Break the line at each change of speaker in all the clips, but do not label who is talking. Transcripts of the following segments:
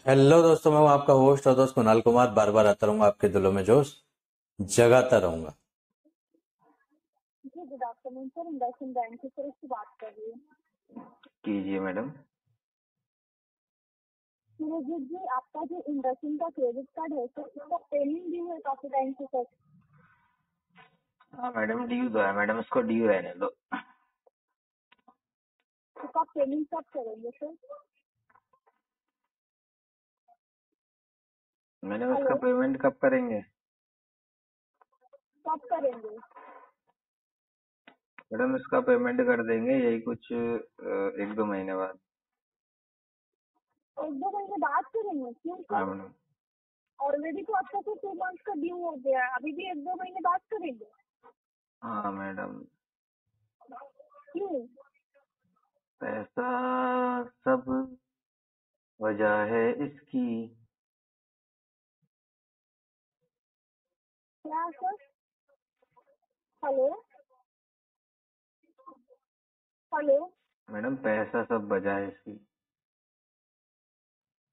Hello दोस्तों, मैं हूं आपका होस्ट और दोस्त कुणाल कुमार। बार बार आता रहूंगा, आपके दिलों में जोश जगाता रहूंगा।
जी good afternoon sir. Industrial bank से सर, इसकी बात कर रही हूँ।
कीजिए मैडम।
सुरजीत जी, आपका जो इंडस्ट्रियल का क्रेडिट कार्ड है सर, उसका पेमेंट ड्यू है काफी टाइम से सर।
हाँ मैडम, ड्यू तो है मैडम, इसको ड्यू रहने दो।
तो आप पेमेंट कब करेंगे सर?
मैडम इसका
हेलो,
पेमेंट कब करेंगे?
कब करेंगे?
मैडम इसका पेमेंट कर देंगे यही कुछ 1-2 महीने बाद।
1-2 महीने बाद करेंगे? क्यों
हाँ
सर?
मैडम।
ऑलरेडी तो आपका तो 2 मंथ का ड्यू हो गया है, अभी भी 1-2 महीने बाद करेंगे?
हाँ मैडम,
क्यों?
पैसा सब वजह है इसकी।
क्या सर? हेलो हेलो,
मैडम पैसा सब वजह है इसकी।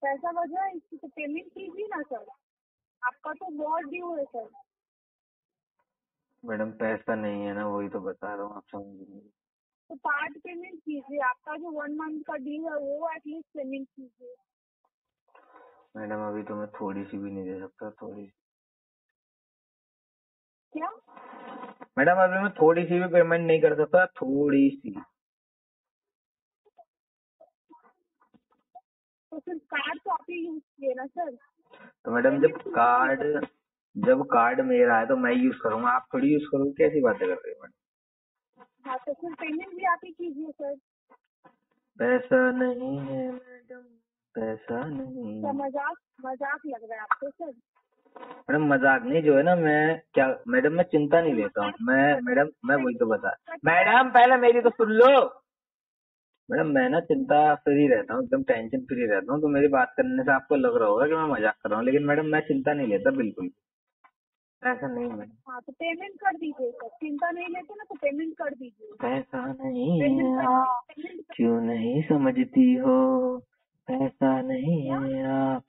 पैसा वजह है इसकी तो पेमेंट कीजिए ना सर, आपका तो बहुत ड्यू है सर।
मैडम पैसा नहीं है ना, वही तो बता रहा हूँ, आप समझिए।
तो पार्ट पेमेंट कीजिए, आपका जो 1 मंथ का ड्यू है वो एटलीस्ट पेमेंट कीजिए।
मैडम अभी तो मैं थोड़ी सी भी नहीं दे सकता, थोड़ी।
क्या?
मैडम अभी मैं थोड़ी सी भी पेमेंट नहीं कर सकता, थोड़ी सी।
तो फिर कार्ड तो आप ही यूज किए ना सर।
तो मैडम जब कार्ड मेरा है तो मैं यूज करूंगा, आप थोड़ी यूज करोगे, कैसी बातें कर रहे हो मैडम?
हाँ, तो फिर पेमेंट भी आप ही कीजिए सर।
पैसा नहीं है मैडम, पैसा नहीं।
क्या मजाक मजाक लग रहा है आपको सर?
मैडम मजाक नहीं, जो है ना, मैं क्या मैडम, मैं चिंता नहीं लेता हूँ मैडम, मैं वही तो बता। मैडम पहले मेरी तो सुन लो। मैडम मैं ना चिंता फ्री रहता हूँ, एकदम टेंशन फ्री रहता हूँ, तो मेरी बात करने से आपको लग रहा होगा कि मैं मजाक कर रहा हूँ, लेकिन मैडम मैं चिंता नहीं लेता बिल्कुल। ऐसा नहीं मैडम।
हाँ, तो पेमेंट कर दीजिए सर, चिंता नहीं लेते ना तो पेमेंट कर दीजिए।
पैसा नहीं
पेमेंट
है
कर
आप
पेमेंट कर।
क्यों नहीं समझती हो, पैसा नहीं
क्या?
है आप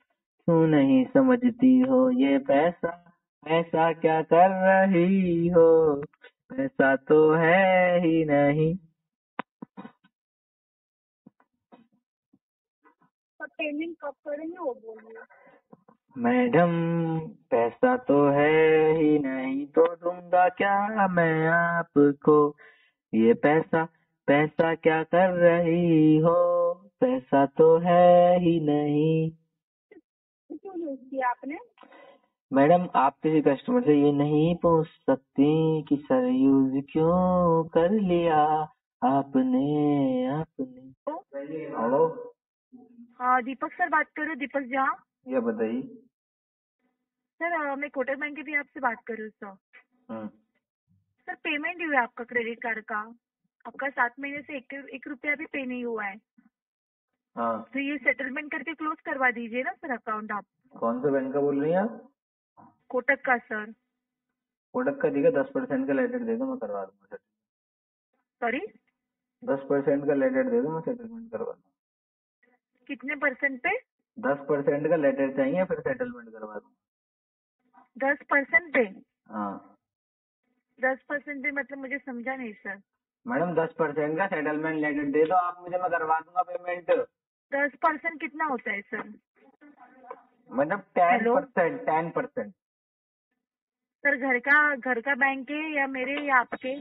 क्यों नहीं समझती हो, ये पैसा पैसा क्या कर रही हो, पैसा तो है ही नहीं।
सर पेमेंट कब करेंगे वो बोलिए।
मैडम पैसा तो है ही नहीं तो दूंगा क्या मैं आपको, ये पैसा पैसा क्या कर रही हो, पैसा तो है ही नहीं।
तो क्यों यूज किया आपने?
मैडम आप किसी कस्टमर से ये नहीं पूछ सकती कि सर यूज क्यों कर लिया आपने आपने
तो
हेलो।
हाँ, दीपक सर बात करो, दीपक झा।
ये बताइए।
सर मैं कोटक बैंक के भी आपसे बात कर रही हूँ सर।
हम्म।
सर पेमेंट ड्यू है आपका क्रेडिट कार्ड का। आपका 7 महीने से एक रुपया भी पे नहीं हुआ है।
हाँ।
तो ये सेटलमेंट करके क्लोज करवा दीजिए ना सर अकाउंट आप।
कौन से बैंक का बोल रही हैं आप?
कोटक का सर।
प्रोडक्ट का दिखा, 10% का लेटर दे दो, मैं करवा दूंगा सेटलमेंट।
सॉरी?
10% का लेटर दे दो, मैं सेटलमेंट करवा दूंगा।
कितने परसेंट पे?
10% का लेटर चाहिए, फिर सेटलमेंट करवा दूंगा।
10% पे?
हाँ
10% पे मतलब मुझे समझा नहीं सर।
मैडम, 10% का सेटलमेंट लेटर दे दो आप मुझे, मैं करवा दूंगा पेमेंट।
10% कितना होता है सर?
मतलब टेन
हेलो
परसेंट 10%।
सर, घर का बैंक है या मेरे या आपके?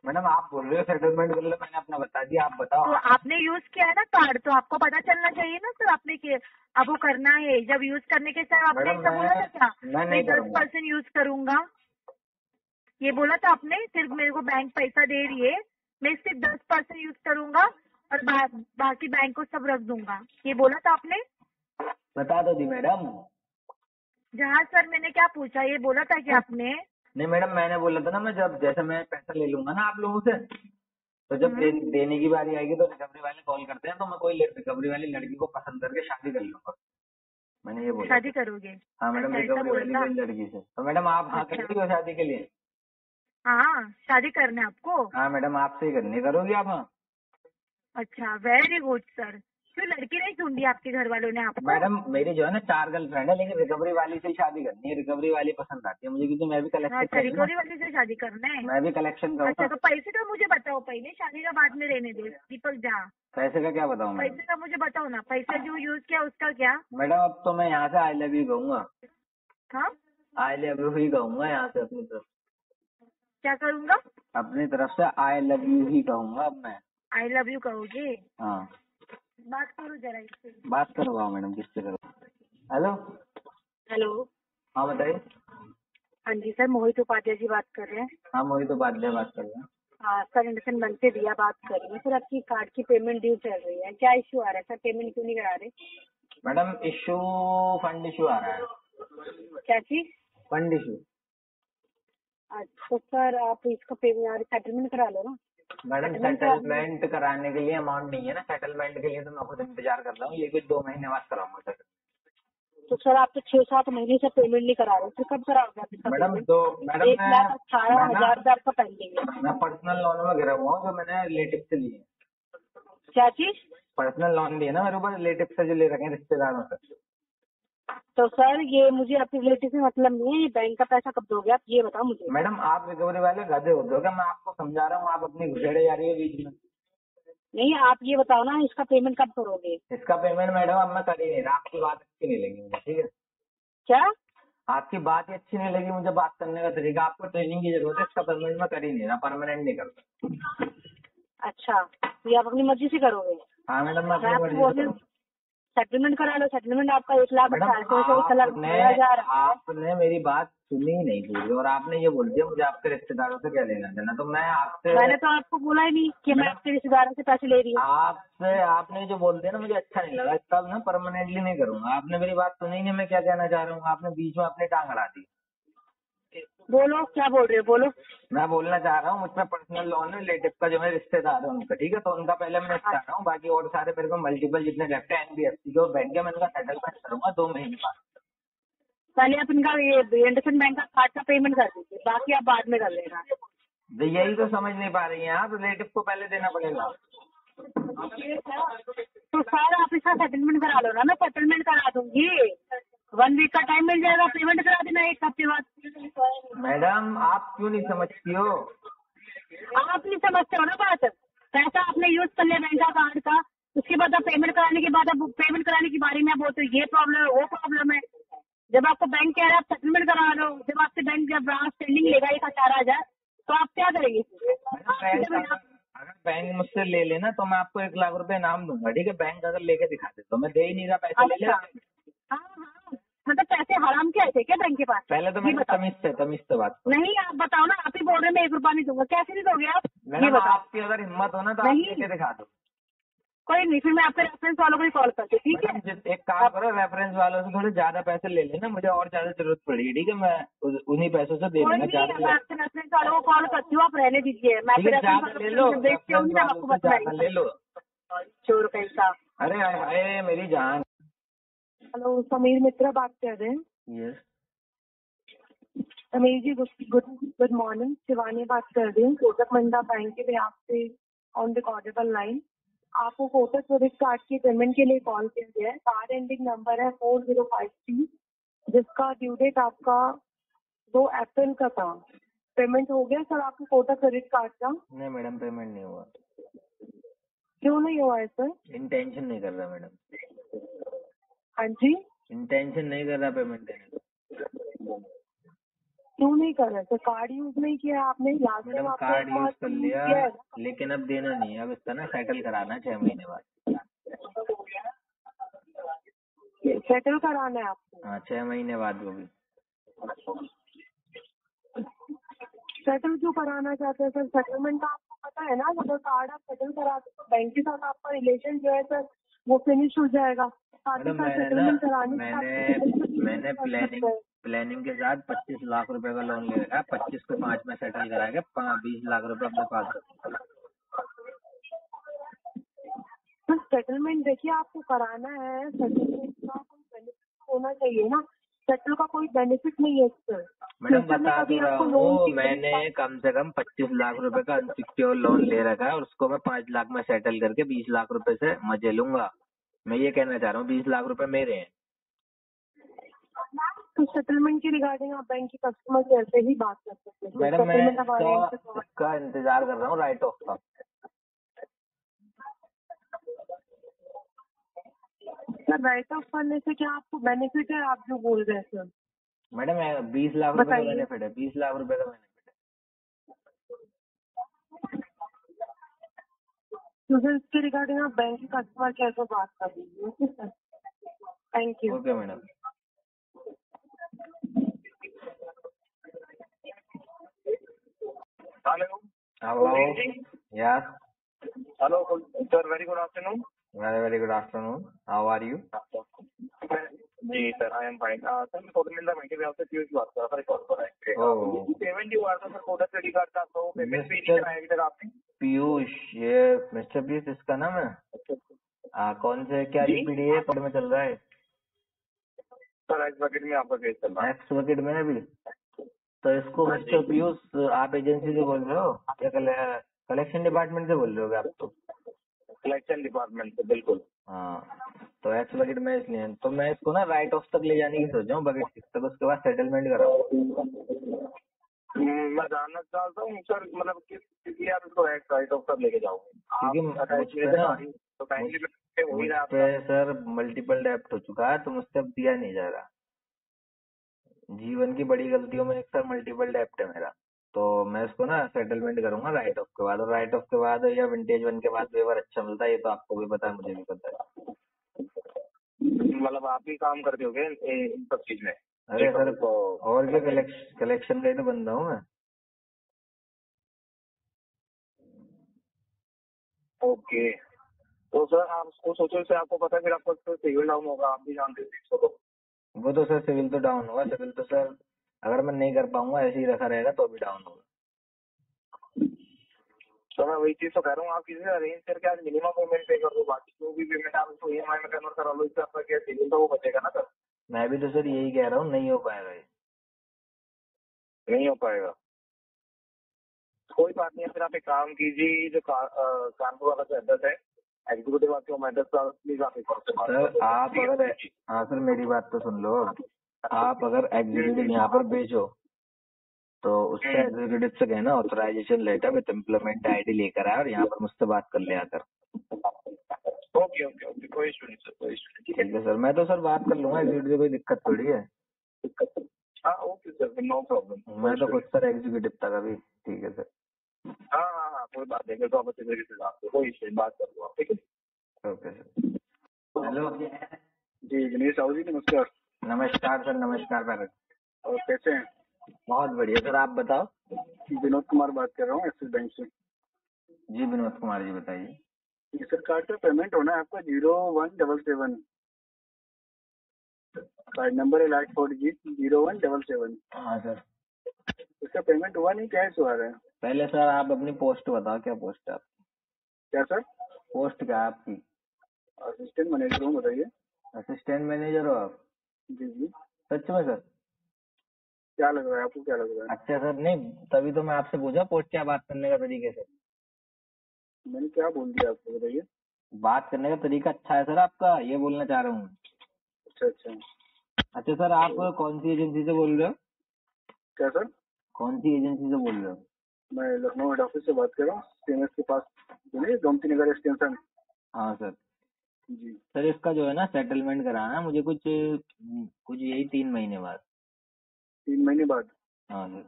मैडम आप बोल रहे हो सेटलमेंट कर लो, मैंने अपना बता दिया, आप बताओ
तो
आप।
आपने यूज किया है ना कार्ड, तो आपको पता चलना चाहिए ना सर आपने अब वो करना है। जब यूज करने के समय आपने
मैडम
ऐसा बोला था क्या?
मैं
मैं
नहीं
दस
करूंगा।
परसेंट यूज करूंगा, ये बोला था आपने? सिर्फ मेरे को बैंक पैसा दे रही है, मैं सिर्फ 10% यूज करूंगा और बाकी बैंक को सब रख दूंगा, ये बोला था आपने?
बता दो दी मैडम।
जहाँ सर मैंने क्या पूछा, ये बोला था कि आपने?
नहीं मैडम, मैंने बोला था ना, मैं जब जैसे मैं पैसा ले लूंगा ना आप लोगों से, तो जब देने की बारी आएगी तो रिकवरी वाले कॉल करते हैं, तो मैं कोई रिकवरी वाली लड़की को पसंद करके शादी कर लूंगा, मैंने ये बोला
शादी
था।
करोगे?
हाँ मैडम,
अच्छा, ऐसा
रिकवरी
बोला
वाली
था।
कोई लड़की से। तो मैडम आप हाँ कर
अच्छा,
रही हो शादी के लिए?
हाँ शादी करना है आपको?
हाँ मैडम आपसे ही करनी, करोगी आप? हाँ।
अच्छा, वेरी गुड सर। क्यों लड़की नहीं ढूंढी आपके घर वालों ने आपको?
मैडम मेरी जो है ना 4 गर्लफ्रेंड है, लेकिन रिकवरी वाली से ही शादी करनी है। रिकवरी वाली पसंद आती है मुझे, क्योंकि मैं भी कलेक्शन
अच्छा,
करूँ ना।
रिकवरी वाली से शादी करना है?
मैं भी कलेक्शन
अच्छा,
करूँ
तो
ना।
पैसे का मुझे बताओ पहले, शादी का बाद में रहने दे दीपक झा।
पैसे का क्या बताऊँ मैडम?
पैसे का मुझे बताओ ना, पैसा जो यूज किया उसका क्या?
मैडम अब तो मैं यहाँ से आई लव यू कहूँगा।
हाँ,
आई लव यू ही कहूँगा यहाँ से अपनी तरफ।
क्या करूँगा?
अपनी तरफ से आई लव यू ही कहूँगा अब मैं।
आई लव यू कहोगे?
हाँ,
बात करो जरा इससे।
बात करवाओ मैडम, किससे करो? Hello,
hello.
हाँ बताइए।
हाँ जी सर, मोहित उपाध्याय जी बात कर रहे हैं।
हाँ मोहित उपाध्याय बात कर रहे हैं।
हाँ सर, इंडसन बैंक से दिया बात कर रही है सर। आपकी कार्ड की पेमेंट ड्यू चल रही है, क्या इश्यू आ रहा है सर? पेमेंट क्यों नहीं करा रहे?
मैडम इशू, फंड इशू आ रहा है।
क्या चीज?
Fund issue.
तो सर आप इसका पेमेंट सेटलमेंट करा लो ना।
मैडम सेटलमेंट कराने के लिए अमाउंट नहीं है ना। सेटलमेंट के लिए तो मैं खुद इंतजार कर रहा हूँ, ये भी 2 महीने बाद कराऊंगा सर।
तो सर आप तो 6-7 महीने से पेमेंट नहीं करा रहे, फिर कब कराओगे आप इसका
मैडम
पेमेंट?
तो मैडम
1,18,000 रुपये आपका पेंडिंग है।
मैं पर्सनल लोन में गिरा हुआ हूँ जो मैंने रिलेटिव से लिए।
क्या चीज?
पर्सनल लोन लिए ना मेरे ऊपर, रिलेटिव से जो ले रखे हैं, रिश्तेदारों से।
तो सर ये मुझे आपके रिलेटिव से मतलब नहीं है, ये बैंक का पैसा कब दोगे आप, ये बताओ मुझे।
मैडम आप रिकवरी वाले गधे होते हो क्या? मैं आपको समझा रहा हूँ, आप अपनी घुसेड़े जा रही है बीच में।
नहीं, आप ये बताओ ना, इसका पेमेंट कब करोगे?
इसका पेमेंट मैडम अब मैं कर ही नहीं रहा। आपकी बात अच्छी नहीं लगी मुझे, ठीक है?
क्या?
आपकी बात ही अच्छी नहीं लगी मुझे, बात करने का तरीका। आपको ट्रेनिंग की जरूरत है। इसका पेमेंट मैं कर ही नहीं रहा, परमानेंट नहीं करता।
अच्छा, ये आप अपनी मर्जी से करोगे?
हाँ मैडम, मैं
मैं
अपनी
आपको
मर्जी
बोल
से
रही हूँ
करूँ।
सेटलमेंट करा लो। सेटलमेंट आपका 1,18,000
मैडम
से 1,18,000 है।
आपने मेरी बात सुनी ही नहीं पूरी, और आपने ये बोल दिया मुझे आपके रिश्तेदारों से क्या लेना देना। तो मैं आपसे,
मैंने तो आपको बोला ही नहीं कि मैं आपके रिश्तेदारों से पैसे ले रही हूँ।
आपसे आपने जो बोल दिया ना मुझे अच्छा नहीं लगा। तब ना परमानेंटली नहीं करूंगा। आपने मेरी बात सुनी ही नहीं, मैं क्या कहना चाह रहा हूँ। आपने बीच में अपनी टांग अड़ा दी।
बोलो, क्या बोल रहे हो, बोलो।
मैं बोलना चाह रहा हूँ, मुझमें पर्सनल लोन है रिलेटिव का, जो मेरे रिश्तेदार है उनका, ठीक है? तो उनका पहले मैं चाह रहा हूँ, बाकी और सारे मेरे को मल्टीपल जितने लेफ्ट है NBFC के और बैंक के, मैं उनका सेटलमेंट करूंगा 2 महीने बाद।
पहले आप इनका ये इंडसन बैंक का कार्ड का पेमेंट कर दीजिए, बाकी आप बाद में कर लेना।
तो यही तो समझ नहीं पा रही हैं आप, रिलेटिव को पहले देना पड़ेगा।
तो सर आप इसका सेटलमेंट करा लो ना, मैं सेटलमेंट करा दूंगी। 1 वीक का टाइम मिल जाएगा, पेमेंट करा देना 1 हफ्ते बाद।
मैडम आप क्यों नहीं समझती हो?
आप नहीं समझते हो ना बात। पैसा आपने यूज कर लिया बैंक का कार्ड का, उसके बाद आप पेमेंट कराने के बाद आप पेमेंट कराने की बारी में आप बोलते हो ये प्रॉब्लम है वो प्रॉब्लम है। जब आपको बैंक कह रहा है आप सेटलमेंट करा लो, जब आपसे बैंक जब पेंडिंग लेगा 1,18,000, तो आप क्या करेंगे?
अगर बैंक मुझसे ले लेना तो मैं आपको 1 लाख रुपए इनाम दूंगा, ठीक है? बैंक अगर लेके दिखा दे तो मैं दे ही नहीं रहा, पैसे ले ले।
हाँ हाँ, मतलब पैसे हराम के ऐसे क्या बैंक के पास?
पहले तो मैं तमीज से बात करो।
नहीं, आप बताओ ना, आप ही बोल रहे हैं मैं 1 रुपया नहीं दूंगा, कैसे नहीं दोगे आप? ये
मैडम
बताओ।
आपकी अगर हिम्मत हो ना तो आप
नहीं।
लेके दिखा दो।
कोई नहीं, फिर मैं आपके रेफरेंस वालों को ही कॉल करती हूँ, ठीक है?
मैडम एक काम करो, रेफरेंस वालों से थोड़े ज्यादा पैसे ले लेना, मुझे और ज्यादा जरूरत पड़ी है, ठीक है? मैं उन्हीं पैसों से दे
कोई
दूंगा
नहीं,
ज्यादा।
मैं आपके रेफरेंस वालों को कॉल करती हूँ, आप रहने दीजिए। मैं आपके
ठीक है,
रेफरेंस
ज्यादा ले लो,
वालों को देखती हूँ, मैं आपको
ज्यादा ले लो।
चोर कैसा।
अरे हाय मेरी जान।
हेलो, समीर मित्रा बात कर रहे हैं।
यस
समीर जी, गुड मॉर्निंग। शिवानी बात कर रही हूँ, कोटक महिंद्रा बैंक के बिहाफ से ऑन रिकॉर्डेबल लाइन। आपको कोटक क्रेडिट कार्ड की पेमेंट के लिए कॉल किया गया है। कार्ड एंडिंग नंबर है 4053, जिसका ड्यू डेट आपका 2 अप्रैल का था। पेमेंट हो गया सर आपके कोटक क्रेडिट कार्ड का?
नहीं मैडम, पेमेंट नहीं हुआ।
क्यों नहीं हुआ है सर?
इंटेंशन नहीं कर रहा मैडम।
हाँ जी,
इंटेंशन नहीं कर रहा पेमेंट देने का।
क्यों नहीं कर रहे सर? कार्ड यूज नहीं किया आपने? लास्ट टाइम
मैडम
आपने
कार्ड यूज कर लिया,
किया है।
लेकिन अब देना नहीं है। अब इसका ना सेटल कराना 6 महीने बाद।
सेटल कराना है आपको?
हाँ 6 महीने बाद वो भी।
सेटल क्यों कराना चाहते हैं सर? सेटलमेंट का आपको पता है ना, अगर कार्ड आप सेटल कराते तो बैंक के साथ आपका रिलेशन जो है सर वो फिनिश हो जाएगा।
मैडम मैंने प्लानिंग के साथ 25 लाख रुपए का लोन ले रखा। 25 को 5 में सेटल करा के 20 लाख रुपए अपने पास रखा।
तो सेटलमेंट देखिए आपको कराना है, सेटलमेंट का कोई बेनिफिट होना चाहिए ना। सेटल का कोई बेनिफिट नहीं है सर।
मैडम बता तो रहा हूँ, मैंने कम से कम 25 लाख रुपए का अनसिक्योर लोन ले रखा है और उसको मैं 5 लाख में सेटल करके 20 लाख रुपए से मजे लूंगा। मैं ये कहना चाह रहा हूँ 20 लाख रुपए मेरे हैं।
तो सेटलमेंट के रिगार्डिंग आप बैंक के कस्टमर केयर से ही बात कर सकते हैं।
मैडम मैं
सेटलमेंट हमारे end से provide-
इसका इंतजार कर रहा हूँ राइट ऑफ का।
सर राइट ऑफ करने से क्या आपको बेनिफिट है, आप जो बोल रहे हैं सर?
मैडम 20 लाख रुपए का
बताइए।
बेनिफिट है, 20 लाख रुपए का बेनिफिट है।
तो सर इसके रिगार्डिंग आप बैंक के कस्टमर केयर से बात कर लीजिए। Okay sir, thank you.
Okay madam.
Hello.
Hello yes
Hello, sir. Very good afternoon.
Very good afternoon, how are you?
जी sir, I am fine. Sir मैं कोटक महिंद्रा बैंक के आपसे पीयूष बात कर रहा था, रिकॉर्ड पर आए।
ओह
पेमेंट ड्यू आ रहा था सर, कोटक क्रेडिट कार्ड का, तो पेमेंट पे नहीं कराया अभी तक आपने।
पीयूष, ये मिस्टर पीयूष इसका नाम है? कौन से क्या
जी?
यूपीडीए पद में चल रहा है?
सर एक्स बकेट में आपका केस चल रहा है।
एक्स बकेट में है अभी। तो इसको
हाँ
मिस्टर
जी।
पीयूष आप एजेंसी से बोल रहे हो या कलेक्शन डिपार्टमेंट से बोल रहे हो आप? तो
कलेक्शन डिपार्टमेंट से, बिल्कुल।
हाँ, तो एक्स बकेट में इसलिए तो मैं इसको ना राइट ऑफ तक ले जाने की सोच रहा हूँ, बकेट 6 तक, उसके बाद सेटलमेंट कराऊँ।
मैं जानना चाहता हूँ सर, मतलब किस लिए आप इसको राइट ऑफ तक लेके जाओगे?
क्योंकि
आप अटैच
मुझ पे ना
तो टाइमली पे हो ही रहा है
पे
आपका।
सर मल्टीपल डेप्ट हो चुका है, तो मुझसे अब दिया नहीं जा रहा। जीवन की बड़ी गलतियों में एक सर मल्टीपल डेप्ट है मेरा। तो मैं इसको ना सेटलमेंट करूंगा राइट ऑफ के बाद, और राइट ऑफ के बाद या विंटेज 1 के बाद वेवर अच्छा मिलता है, ये तो आपको भी पता है, मुझे भी पता है।
मतलब आप ही काम करते होगे इन सब चीज में?
अरे सर
तो
और क्या, कलेक्शन का ही तो बंदा हूँ मैं।
ओके, तो सर आप उसको सोचो, से आपको पता है फिर आपको सिविल डाउन होगा, आप भी जानते हैं इसको। तो
वो तो सर सिविल तो डाउन होगा, सिविल तो सर अगर मैं नहीं कर पाऊंगा, ऐसे ही रखा रहेगा तो भी डाउन होगा।
तो मैं वही चीज तो कह रहा हूँ, आप किसी से अरेंज करके आज मिनिमम पेमेंट पे कर दो, बाकी जो भी पेमेंट आप उसको ईएमआई में कन्वर्ट करा लो, इससे आपका क्या सिविल तो वो बचेगा ना सर।
मैं भी तो सर यही कह रहा हूँ, नहीं हो पाएगा ये।
नहीं हो पाएगा, कोई बात नहीं है। फिर आप एक काम कीजिए, जो कानपुर वाला जो एड्रेस है एग्जीक्यूटिव आपके होम एड्रेस का, प्लीज आप एक बार से बात
सर
कर
आप
लो।
अगर हाँ सर मेरी बात तो सुन लो, आप अगर एग्जीक्यूटिव यहाँ पर भेजो तो उससे एग्जीक्यूटिव से कहना authorisation letter with employment ID लेकर आए और यहाँ पर मुझसे बात कर ले आकर।
ओके ओके ओके, कोई इशू नहीं सर, कोई इशू नहीं।
ठीक है सर, मैं तो सर बात कर लूंगा एग्जीक्यूटिव से, कोई दिक्कत थोड़ी है।
हाँ ओके सर, नो प्रॉब्लम।
मैं तो खुद सर एग्जीक्यूटिव तक अभी। ठीक है सर।
हाँ हाँ हाँ, कोई बात नहीं, फिर तो आप अच्छे तरीके से बात करो, कोई इशू नहीं, बात कर लो आप, ठीक है।
Okay sir. हेलो
जी दिनेश साहू जी, नमस्कार।
नमस्कार सर, नमस्कार पैरट।
और कैसे हैं?
बहुत बढ़िया सर, आप बताओ।
विनोद कुमार बात कर रहा हूँ एक्सिस बैंक से।
जी विनोद कुमार जी बताइए।
ये सर कार्ड का पेमेंट होना है आपका 0177। कार्ड नंबर है लास्ट 4 डिजिट 0177।
हाँ सर।
इसका पेमेंट हुआ नहीं, क्या इशू आ रहा है?
पहले सर आप अपनी पोस्ट बताओ, क्या पोस्ट है आपकी?
क्या सर?
पोस्ट क्या है आपकी?
असिस्टेंट मैनेजर हूँ, बताइए।
असिस्टेंट मैनेजर हो आप?
जी जी।
सच में सर?
क्या लग रहा है आपको, क्या लग रहा है?
अच्छा सर, नहीं तभी तो मैं आपसे पूछा पोस्ट क्या बात करने का तरीके से।
मैंने क्या बोल दिया आपको, बताइए।
बात करने का तरीका अच्छा है सर आपका, ये बोलना चाह रहा हूँ मैं।
अच्छा अच्छा।
अच्छा सर, आप कौन सी एजेंसी से बोल रहे हो?
क्या सर?
कौन सी एजेंसी से बोल रहे हो?
मैं लखनऊ हेड ऑफिस से बात कर रहा हूँ, सीएमएस के पास जो नहीं गोमती नगर एक्सटेंशन।
हाँ सर।
जी
सर इसका जो है ना सेटलमेंट कराना है मुझे, कुछ यही 3 महीने बाद।
3 महीने बाद?
हाँ सर।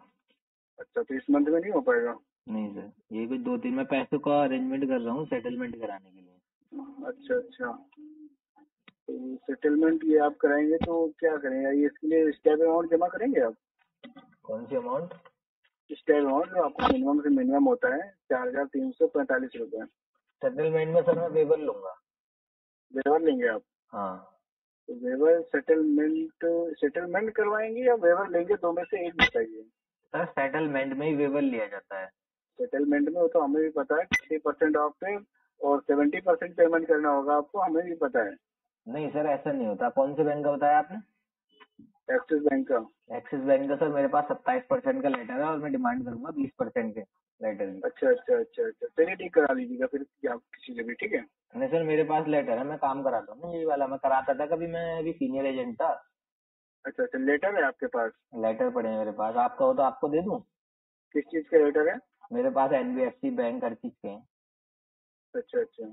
अच्छा, तो इस मंथ में नहीं हो पाएगा?
नहीं सर, ये कुछ 2-3 मैं पैसों का अरेंजमेंट कर रहा हूँ सेटलमेंट कराने के लिए।
अच्छा अच्छा, तो सेटलमेंट ये आप कराएंगे तो क्या करेंगे, ये इसके लिए स्टैम्प अमाउंट जमा करेंगे आप?
कौन सी अमाउंट?
स्टैम्प अमाउंट जो आपको मिनिमम से मिनिमम होता है 4345 रुपए।
सेटलमेंट में सर मैं वेवर लूंगा।
वेवर लेंगे आप?
हाँ
तो वेवर सेटलमेंट करवाएंगे या वेवर लेंगे, दो में से एक बताइए।
सर, सेटलमेंट में ही वेवर लिया जाता है।
सेटलमेंट में वो तो हमें भी पता है 30% ऑफ पे और 70% पेमेंट करना होगा आपको, हमें भी पता है।
नहीं सर ऐसा नहीं होता। कौन से बैंक का बताया आपने?
एक्सिस बैंक का।
एक्सिस बैंक का सर मेरे पास 27% का लेटर है और मैं डिमांड करूंगा 20% के। लेटर भी।
अच्छा अच्छा अच्छा अच्छा, चलिए ठीक, करा लीजिएगा फिर क्या किसी से भी, ठीक है।
नहीं सर, मेरे पास लेटर है, मैं काम कराता हूँ ना, यही वाला मैं कराता था कभी, मैं अभी सीनियर एजेंट था।
अच्छा अच्छा, लेटर है आपके पास?
लेटर पड़े हैं मेरे पास, आपका हो तो आपको दे दूं?
किस चीज का लेटर है?
मेरे पास एनबीएफसी बैंक हर चीज के हैं।
अच्छा अच्छा,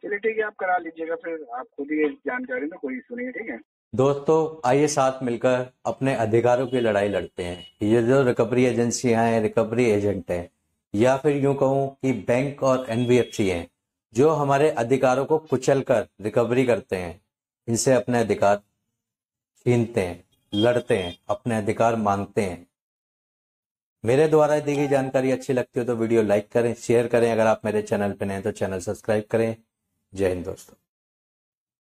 चलिए ठीक है, आप करा लीजिएगा फिर, आप खुद ही जानकारी में कोई इशू नहीं है, ठीक है।
दोस्तों आइए साथ मिलकर अपने अधिकारों की लड़ाई लड़ते हैं। ये जो रिकवरी एजेंसियां हैं, रिकवरी एजेंट हैं, या फिर यूं कहूं कि बैंक और एनबीएफसी हैं, जो हमारे अधिकारों को कुचलकर रिकवरी करते हैं, इनसे अपने अधिकार छीनते हैं, लड़ते हैं, अपने अधिकार मांगते हैं। मेरे द्वारा दी गई जानकारी अच्छी लगती हो तो वीडियो लाइक करें, शेयर करें। अगर आप मेरे चैनल पर नए हैं तो चैनल सब्सक्राइब करें। जय हिंद दोस्तों।